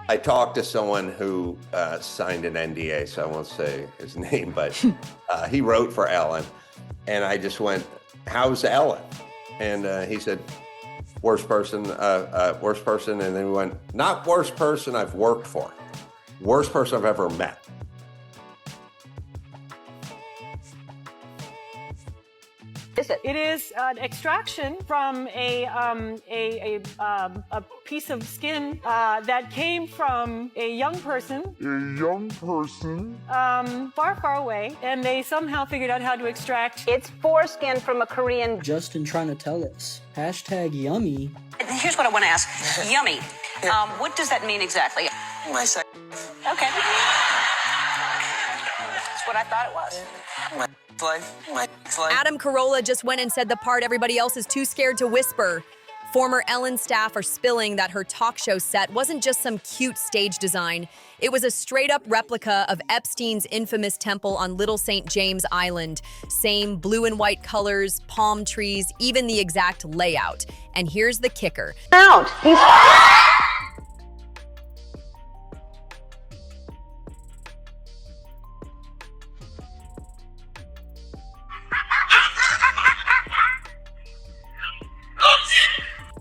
I talked to someone who signed an NDA, so I won't say his name, but he wrote for Ellen. And I just went, how's Ellen? And he said, worst person. And then we went, not worst person I've worked for, worst person I've ever met. It is an extraction from a piece of skin that came from a young person. Far, far away, and they somehow figured out how to extract. It's foreskin from a Korean. Justin trying to tell us. Hashtag yummy. Here's what I want to ask. Yummy. What does that mean exactly? My side. Okay. That's what I thought it was. My Adam Corolla just went and said the part everybody else is too scared to whisper. Former Ellen staff are spilling that her talk show set wasn't just some cute stage design. It was a straight-up replica of Epstein's infamous temple on Little St. James Island. Same blue and white colors, palm trees, even the exact layout. And here's the kicker. Out.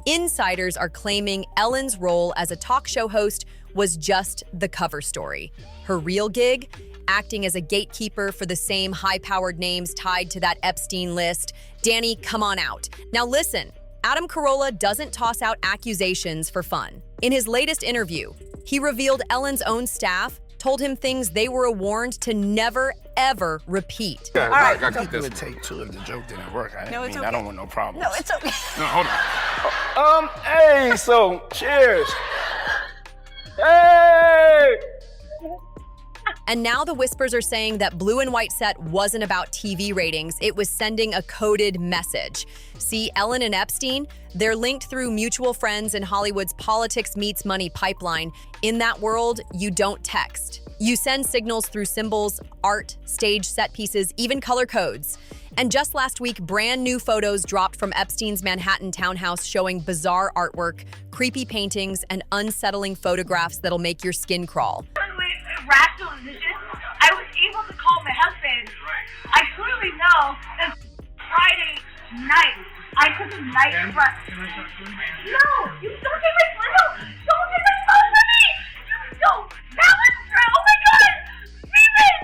Insiders are claiming Ellen's role as a talk show host was just the cover story. Her real gig? Acting as a gatekeeper for the same high-powered names tied to that Epstein list. Danny, come on out. Now listen, Adam Corolla doesn't toss out accusations for fun. In his latest interview, he revealed Ellen's own staff told him things they were warned to never, ever repeat. Yeah, all right. I keep this. Take two if the joke didn't work. I don't want no problems. No, it's okay. No, hold on. Hey, so cheers. Hey! And now the whispers are saying that Blue and White set wasn't about TV ratings, it was sending a coded message. See, Ellen and Epstein, they're linked through mutual friends in Hollywood's politics meets money pipeline. In that world, you don't text. You send signals through symbols, art, stage set pieces, even color codes. And just last week, brand new photos dropped from Epstein's Manhattan townhouse showing bizarre artwork, creepy paintings, and unsettling photographs that'll make your skin crawl. Rationalization, I was able to call my husband. I clearly know that Friday night, I took a night rest. No, you don't take my phone. Don't take my phone from me. No, that was true. Oh my God, Steven,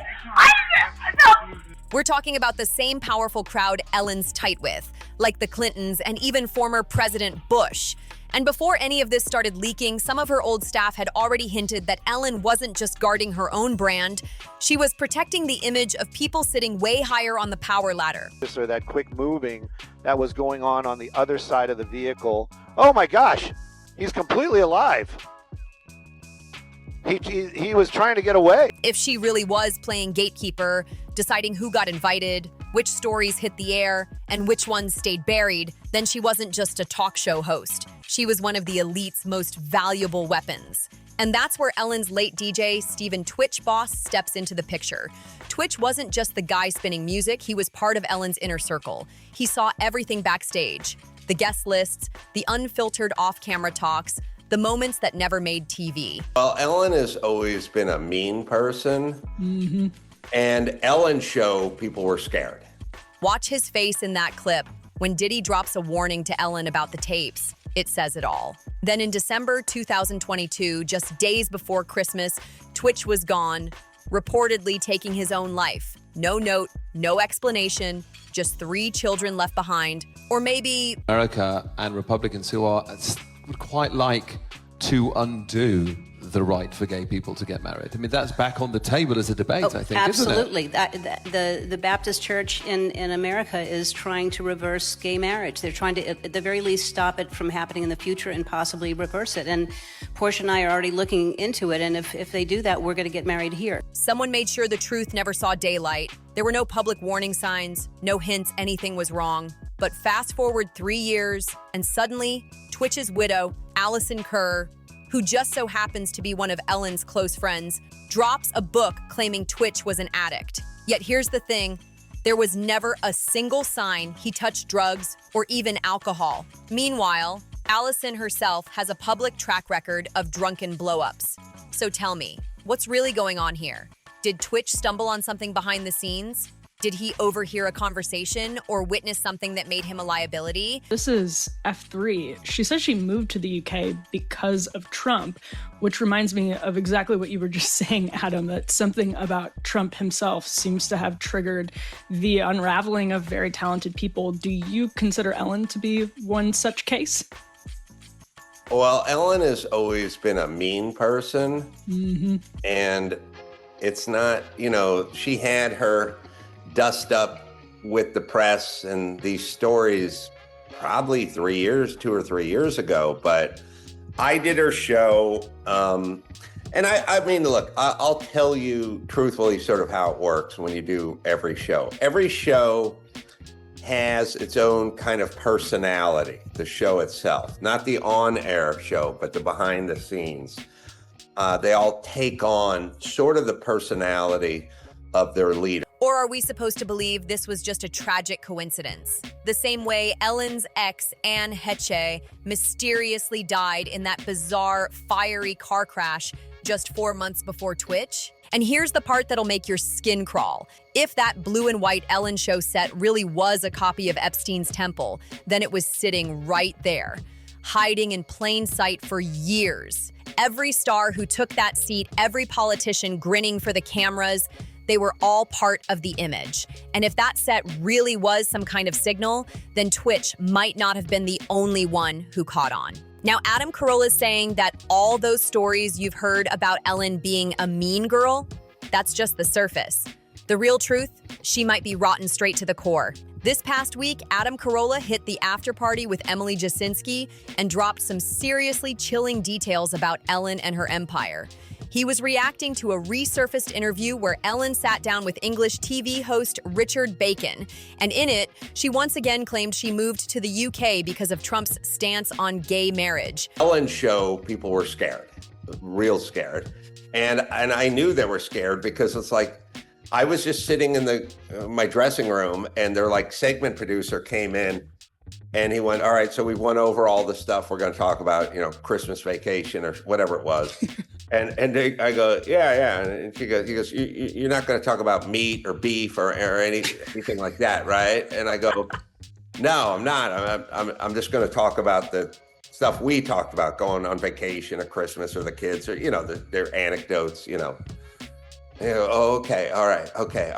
no. We're talking about the same powerful crowd Ellen's tight with, like the Clintons and even former President Bush. And before any of this started leaking, some of her old staff had already hinted that Ellen wasn't just guarding her own brand, she was protecting the image of people sitting way higher on the power ladder. Or that quick moving that was going on the other side of the vehicle. Oh my gosh, he's completely alive. He was trying to get away. If she really was playing gatekeeper, deciding who got invited, which stories hit the air, and which ones stayed buried, then she wasn't just a talk show host. She was one of the elite's most valuable weapons. And that's where Ellen's late DJ, Steven Twitch Boss, steps into the picture. Twitch wasn't just the guy spinning music, he was part of Ellen's inner circle. He saw everything backstage. The guest lists, the unfiltered off-camera talks, the moments that never made TV. Well, Ellen has always been a mean person. And Ellen's show, people were scared. Watch his face in that clip. When Diddy drops a warning to Ellen about the tapes, it says it all. Then in December 2022, just days before Christmas, Twitch was gone, reportedly taking his own life. No note, no explanation, just 3 children left behind. Or maybe America and Republicans who would quite like to undo the right for gay people to get married. I mean, that's back on the table as a debate, I think, absolutely. isn't it? The Baptist Church in America is trying to reverse gay marriage. They're trying to, at the very least, stop it from happening in the future and possibly reverse it. And Portia and I are already looking into it, and if they do that, we're going to get married here. someone made sure the truth never saw daylight. There were no public warning signs, no hints anything was wrong. But fast forward 3 years, and suddenly, Twitch's widow, Allison Kerr, who just so happens to be one of Ellen's close friends, drops a book claiming Twitch was an addict. Yet here's the thing, there was never a single sign he touched drugs or even alcohol. Meanwhile, Allison herself has a public track record of drunken blow-ups. So tell me, what's really going on here? Did Twitch stumble on something behind the scenes? Did he overhear a conversation or witness something that made him a liability? This is F3. She says she moved to the UK because of Trump, which reminds me of exactly what you were just saying, Adam, that something about Trump himself seems to have triggered the unraveling of very talented people. Do you consider Ellen to be one such case? Well, Ellen has always been a mean person. Mm-hmm. And it's not, she had her dust up with the press and these stories probably 2 or 3 years ago, but I did her show. And I mean, look, I'll tell you truthfully sort of how it works when you do every show. Every show has its own kind of personality, the show itself, not the on-air show, but the behind the scenes. They all take on sort of the personality of their leader. Or are we supposed to believe this was just a tragic coincidence? The same way Ellen's ex, Anne Heche, mysteriously died in that bizarre, fiery car crash just 4 months before Twitch? And here's the part that'll make your skin crawl. If that blue and white Ellen show set really was a copy of Epstein's temple, then it was sitting right there, hiding in plain sight for years. Every star who took that seat, every politician grinning for the cameras, they were all part of the image. And if that set really was some kind of signal, then Twitch might not have been the only one who caught on. Now, Adam Corolla is saying that all those stories you've heard about Ellen being a mean girl, that's just the surface. The real truth, she might be rotten straight to the core. This past week, Adam Corolla hit the after party with Emily Jasinski and dropped some seriously chilling details about Ellen and her empire. He was reacting to a resurfaced interview where Ellen sat down with English TV host Richard Bacon, and in it, she once again claimed she moved to the UK because of Trump's stance on gay marriage. Ellen's show, people were scared, real scared. And I knew they were scared because it's like, I was just sitting in my dressing room and their segment producer came in and he went, all right, so we've went over all the stuff we're going to talk about, Christmas vacation or whatever it was. I go, yeah. And he goes, you're not going to talk about meat or beef or anything like that, right? And I go, no, I'm not. I'm just going to talk about the stuff we talked about, going on vacation or Christmas or the kids or, their anecdotes, Oh, okay, all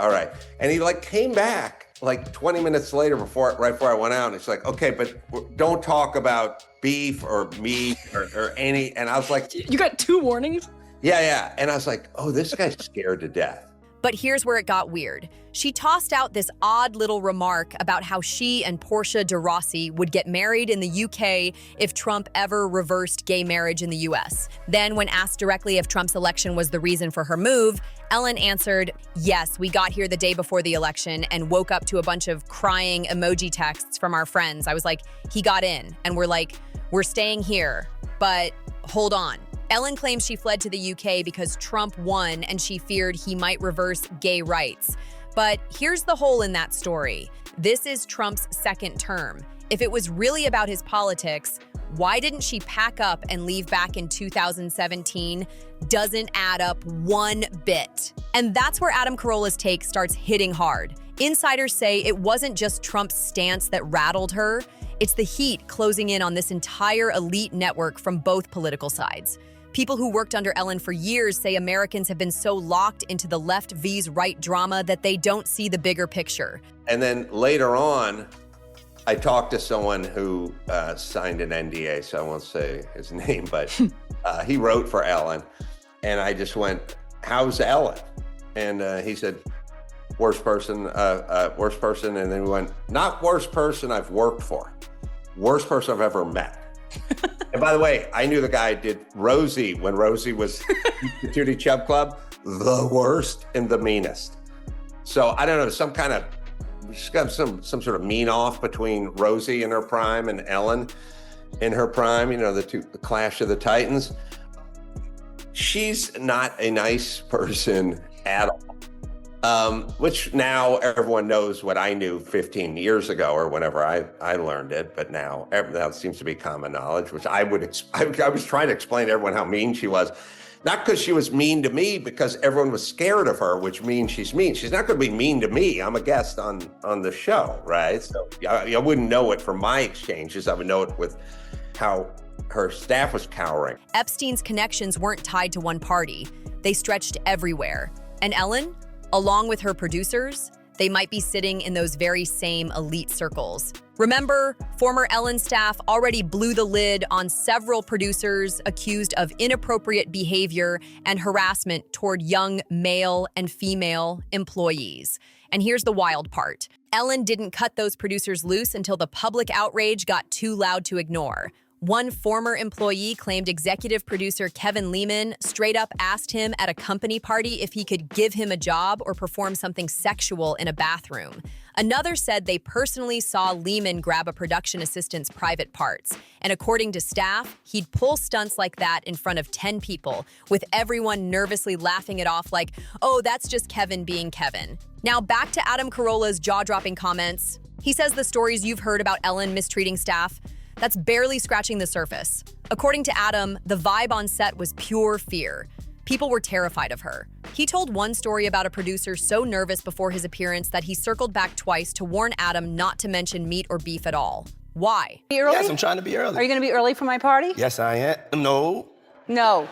right. And he came back 20 minutes later right before I went out, and it's like, okay, but don't talk about beef or meat or any. And I was like, you got 2 warnings? Yeah. And I was like, oh, this guy's scared to death. But here's where it got weird. She tossed out this odd little remark about how she and Portia de Rossi would get married in the UK if Trump ever reversed gay marriage in the US. Then when asked directly if Trump's election was the reason for her move, Ellen answered, yes, we got here the day before the election and woke up to a bunch of crying emoji texts from our friends. I was like, he got in. And we're like, we're staying here, but hold on. Ellen claims she fled to the UK because Trump won and she feared he might reverse gay rights. But here's the hole in that story. This is Trump's second term. If it was really about his politics, why didn't she pack up and leave back in 2017? Doesn't add up one bit. And that's where Adam Carolla's take starts hitting hard. Insiders say it wasn't just Trump's stance that rattled her, it's the heat closing in on this entire elite network from both political sides. People who worked under Ellen for years say Americans have been so locked into the left vs right drama that they don't see the bigger picture. And then later on, I talked to someone who signed an NDA, so I won't say his name, but he wrote for Ellen. And I just went, how's Ellen? And he said, worst person. And then we went, not worst person I've worked for, worst person I've ever met. And by the way, I knew the guy did Rosie when Rosie was the Judy Chubb Club, the worst and the meanest. So I don't know, some sort of mean off between Rosie in her prime and Ellen in her prime, the clash of the Titans. She's not a nice person at all. which now everyone knows what I knew 15 years ago or whenever I learned it, but now that seems to be common knowledge, which I was trying to explain to everyone how mean she was. Not because she was mean to me, because everyone was scared of her, which means she's mean. She's not going to be mean to me. I'm a guest on the show, right? So I wouldn't know it from my exchanges. I would know it with how her staff was cowering. Epstein's connections weren't tied to one party. They stretched everywhere. And Ellen, along with her producers, they might be sitting in those very same elite circles. Remember, former Ellen staff already blew the lid on several producers accused of inappropriate behavior and harassment toward young male and female employees. And here's the wild part. Ellen didn't cut those producers loose until the public outrage got too loud to ignore. One former employee claimed executive producer Kevin Lehman straight up asked him at a company party if he could give him a job or perform something sexual in a bathroom. Another said they personally saw Lehman grab a production assistant's private parts. And according to staff, he'd pull stunts like that in front of 10 people, with everyone nervously laughing it off like, oh, that's just Kevin being Kevin. Now back to Adam Carolla's jaw-dropping comments. He says the stories you've heard about Ellen mistreating staff, that's barely scratching the surface. According to Adam, the vibe on set was pure fear. People were terrified of her. He told one story about a producer so nervous before his appearance that he circled back twice to warn Adam not to mention meat or beef at all. Why? Be early? Yes, I'm trying to be early. Are you going to be early for my party? Yes, I am. No. No.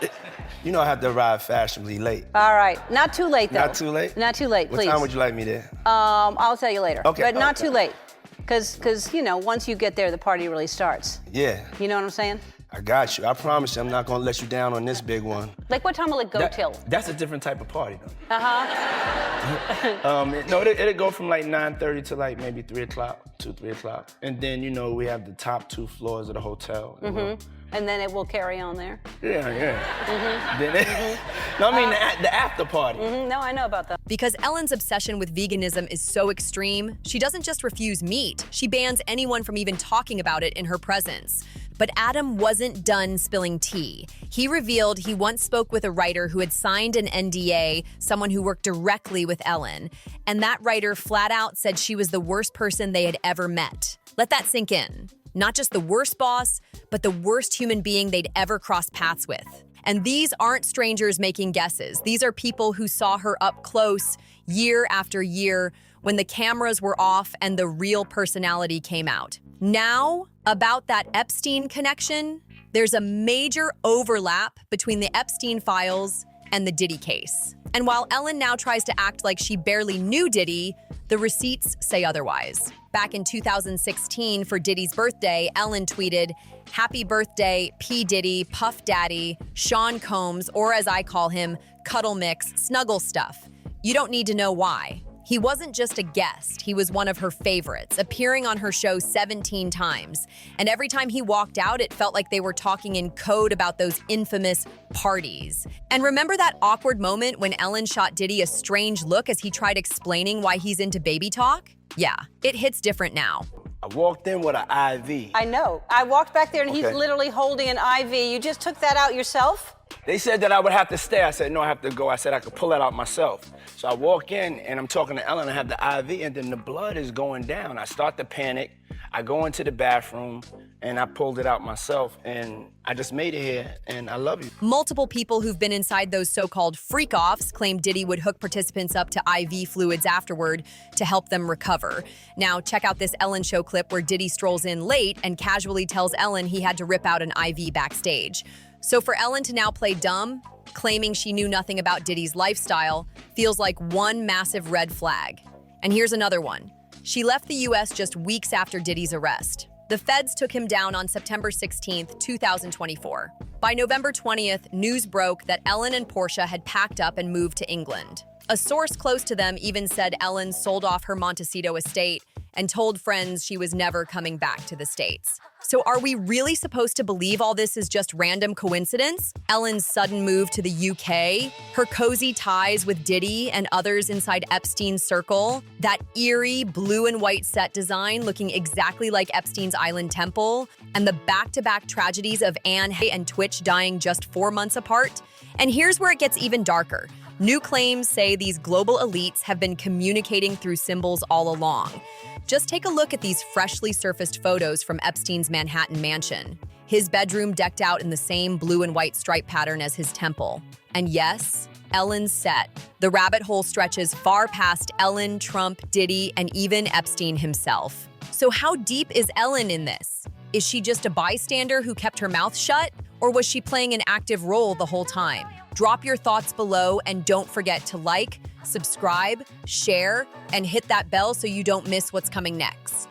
You know I have to arrive fashionably late. All right. Not too late, though. Not too late? Not too late, please. What time would you like me there? I'll tell you later. Okay. But not too late. Because, you know, once you get there, the party really starts. Yeah. You know what I'm saying? I got you. I promise you I'm not gonna let you down on this big one. Like, what time will it go till? That's a different type of party, though. Uh-huh. No, it'll go from like 9:30 to like maybe 3 o'clock, 3 o'clock. And then, you know, we have the top 2 floors of the hotel. Mm-hmm. And then it will carry on there? Yeah. Mm-hmm. Then No, I mean the after party. Mm-hmm. No, I know about that. Because Ellen's obsession with veganism is so extreme, she doesn't just refuse meat, she bans anyone from even talking about it in her presence. But Adam wasn't done spilling tea. He revealed he once spoke with a writer who had signed an NDA, someone who worked directly with Ellen. And that writer flat out said she was the worst person they had ever met. Let that sink in. Not just the worst boss, but the worst human being they'd ever crossed paths with. And these aren't strangers making guesses. These are people who saw her up close year after year when the cameras were off and the real personality came out. Now, about that Epstein connection, there's a major overlap between the Epstein files and the Diddy case. And while Ellen now tries to act like she barely knew Diddy, the receipts say otherwise. Back in 2016, for Diddy's birthday, Ellen tweeted, "Happy birthday, P. Diddy, Puff Daddy, Sean Combs, or as I call him, Cuddle Mix, Snuggle Stuff. You don't need to know why." He wasn't just a guest, he was one of her favorites, appearing on her show 17 times. And every time he walked out, it felt like they were talking in code about those infamous parties. And remember that awkward moment when Ellen shot Diddy a strange look as he tried explaining why he's into baby talk? Yeah, it hits different now. I walked in with an IV. I know. I walked back there and he's Okay. literally holding an IV. You just took that out yourself? They said that I would have to stay. I said, no, I have to go. I said I could pull that out myself. So I walk in and I'm talking to Ellen. I have the IV and then the blood is going down. I start to panic. I go into the bathroom and I pulled it out myself and I just made it here and I love you. Multiple people who've been inside those so-called freak-offs claim Diddy would hook participants up to IV fluids afterward to help them recover. Now, check out this Ellen show clip where Diddy strolls in late and casually tells Ellen he had to rip out an IV backstage. So for Ellen to now play dumb, claiming she knew nothing about Diddy's lifestyle, feels like one massive red flag. And here's another one. She left the US just weeks after Diddy's arrest. The feds took him down on September 16th, 2024. By November 20th, news broke that Ellen and Portia had packed up and moved to England. A source close to them even said Ellen sold off her Montecito estate and told friends she was never coming back to the States. So are we really supposed to believe all this is just random coincidence? Ellen's sudden move to the UK, her cozy ties with Diddy and others inside Epstein's circle, that eerie blue and white set design looking exactly like Epstein's Island Temple, and the back-to-back tragedies of Anne and Twitch dying just 4 months apart? And here's where it gets even darker. New claims say these global elites have been communicating through symbols all along. Just take a look at these freshly surfaced photos from Epstein's Manhattan mansion. His bedroom decked out in the same blue and white stripe pattern as his temple. And yes, Ellen's set. The rabbit hole stretches far past Ellen, Trump, Diddy, and even Epstein himself. So how deep is Ellen in this? Is she just a bystander who kept her mouth shut? Or was she playing an active role the whole time? Drop your thoughts below and don't forget to like, subscribe, share, and hit that bell so you don't miss what's coming next.